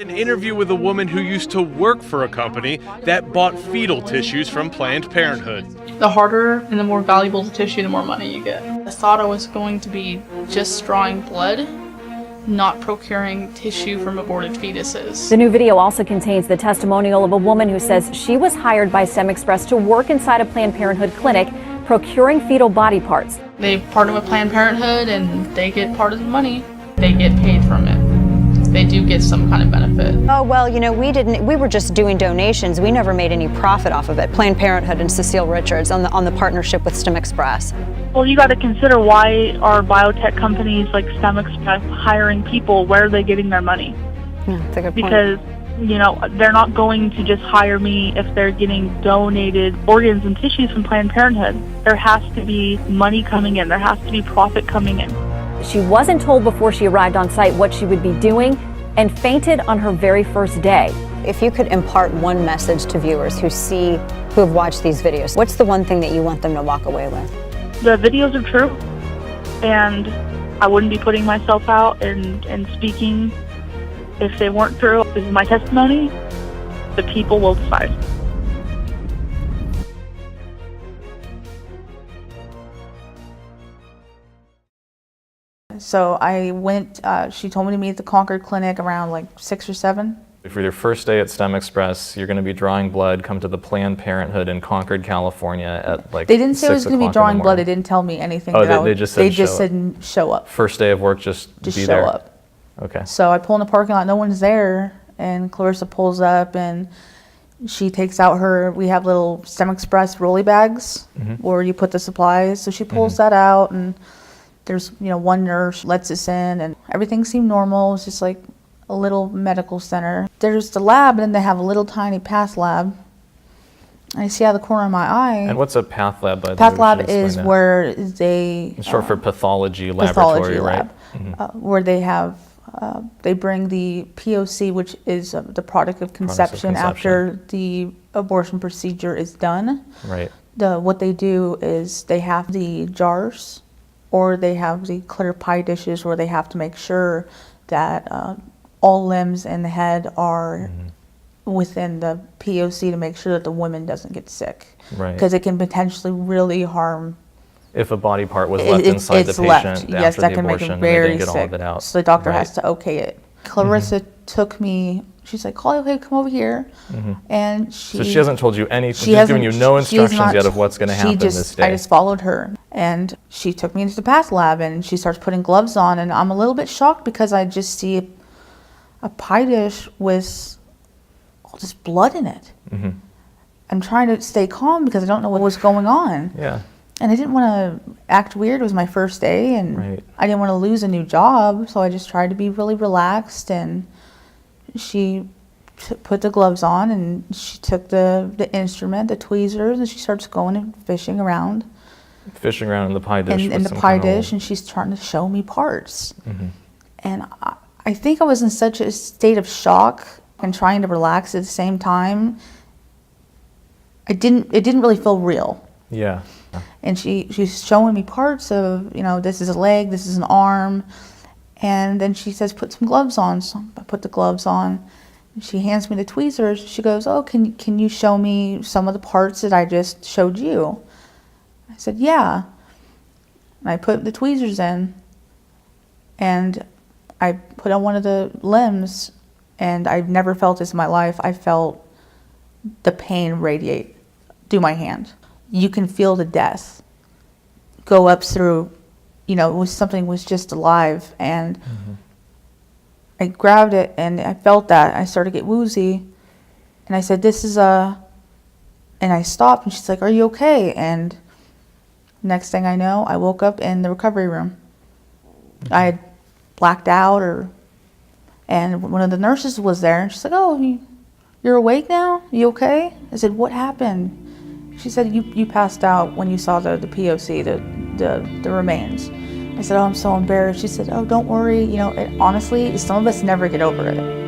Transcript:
An interview with a woman who used to work for a company that bought fetal tissues from Planned Parenthood. The harder and the more valuable the tissue, the more money you get. I thought I was going to be just drawing blood, not procuring tissue from aborted fetuses. The new video also contains the testimonial of a woman who says she was hired by StemExpress to work inside a Planned Parenthood clinic procuring fetal body parts. They partner with Planned Parenthood and they get part of the money. They get paid from it. They do get some kind of benefit. Oh, well, you know, we were just doing donations. We never made any profit off of it. Planned Parenthood and Cecile Richards on the partnership with StemExpress. Well, you got to consider, why are biotech companies like StemExpress hiring people? Where are they getting their money? Yeah, that's a good point. Because, you know, they're not going to just hire me if they're getting donated organs and tissues from Planned Parenthood. There has to be money coming in. There has to be profit coming in. She wasn't told before she arrived on site what she would be doing and fainted on her very first day. If you could impart one message to viewers who have watched these videos, what's the one thing that you want them to walk away with? The videos are true, and I wouldn't be putting myself out and speaking if they weren't true. This is my testimony. The people will decide. So I went, she told me to meet at the Concord Clinic around like 6 or 7. For your first day at StemExpress, you're going to be drawing blood. Come to the Planned Parenthood in Concord, California at like 6 o'clock. They didn't say I was going to be drawing blood. They didn't tell me anything. Oh, they just said show up. First day of work, just be show there. up. Okay. So I pull in the parking lot, no one's there, and Clarissa pulls up and she takes out we have little StemExpress rolly bags where you put the supplies. So she pulls that out, and there's, you know, one nurse lets us in, and everything seemed normal. It's just like a little medical center. There's the lab, and then they have a little tiny path lab. I see out of the corner of my eye. And what's a path lab, by the way? Path lab is where they... It's short for pathology laboratory, right? Where they have, they bring the POC, which is the product of conception after the abortion procedure is done. Right. What they do is they have the jars, or they have the clear pie dishes where they have to make sure that all limbs and the head are within the POC to make sure that the woman doesn't get sick. Right. Because it can potentially really harm. If a body part was left inside the patient yes, after that the can abortion, make it very and they didn't get sick. all of it out. So the doctor has to okay it. Clarissa took me. She's like, "Holly, come over here," and So she hasn't told you anything. She's given you no instructions yet of what's going to happen this day. I just followed her, and she took me into the path lab, and she starts putting gloves on, and I'm a little bit shocked because I just see a pie dish with all this blood in it. I'm trying to stay calm because I don't know what was going on. Yeah. And I didn't want to act weird. It was my first day, and I didn't want to lose a new job, so I just tried to be really relaxed. And she put the gloves on, and she took the instrument, the tweezers, and she starts going and fishing around. Fishing around in the pie dish. In the pie dish, and she's trying to show me parts. And I think I was in such a state of shock and trying to relax at the same time. It didn't really feel real. Yeah. And she's showing me parts of, you know, this is a leg, this is an arm. And then she says, put some gloves on. So I put the gloves on. And she hands me the tweezers. She goes, oh, can you show me some of the parts that I just showed you? I said, yeah. And I put the tweezers in. And I put on one of the limbs. And I've never felt this in my life. I felt the pain radiate through my hand. You can feel the death go up through, you know, something was just alive. And I grabbed it and I felt that. I started to get woozy. And I said, this is and I stopped, and she's like, are you okay? And next thing I know, I woke up in the recovery room. I had blacked out, and one of the nurses was there, and she's like, oh, you're awake now? You okay? I said, what happened? She said, you passed out when you saw the POC, the remains. I said, oh, I'm so embarrassed. She said, oh, don't worry. You know, honestly, some of us never get over it.